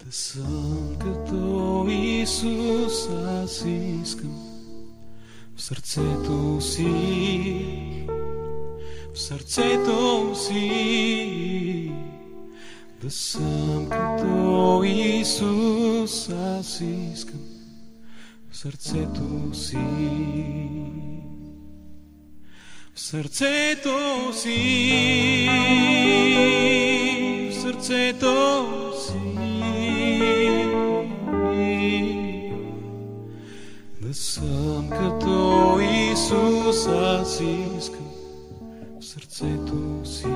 Да съм като Исус, аз искам в сърцето си, в сърцето си. Да съм като Исус, аз искам в сърцето си, в сърцето си, в сърцето си. Да съм като Исус, аз искам в сърцето си.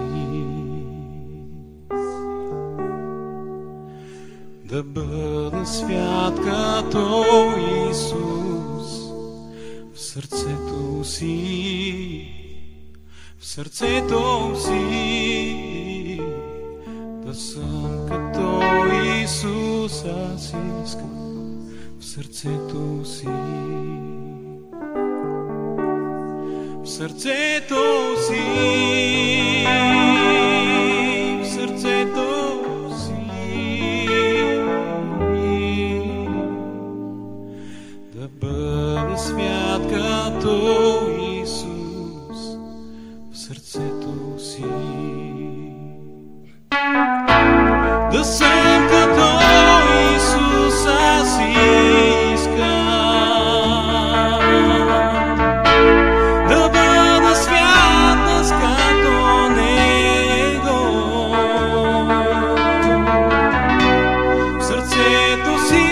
Да бъда свят като Исус в сърцето си, в сърцето си. Да съм като Исус, аз искам в сърцето си, в сърцето си, в сърцето си. Да бъда свят като Исус в сърцето си. Да съм като Исус, аз искам да бъда свят аз като Него. В сърцето си,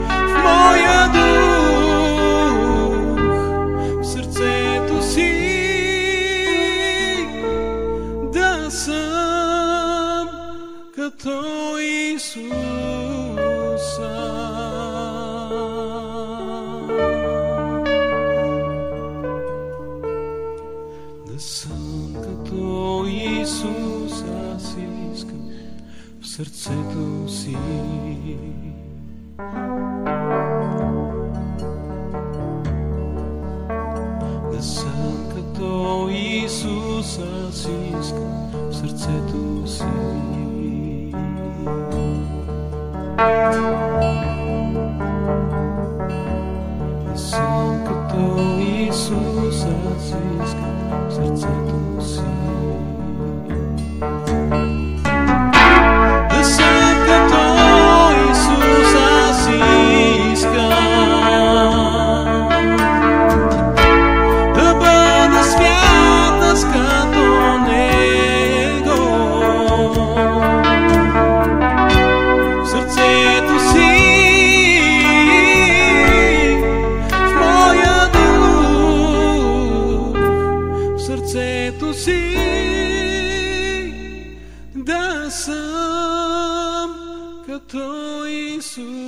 в моя дух, в сърцето си. Да съм като Исуса. Да съм като Исус, аз искам в сърцето си. Да съм като Исус, аз искам в сърцето си. Да съм като Исус, аз искам в сърцето си. Да съм като Исус, аз искам да бъда свят аз като Него. В сърцето си, в моя дух, в сърцето си. Да съм като Исуса.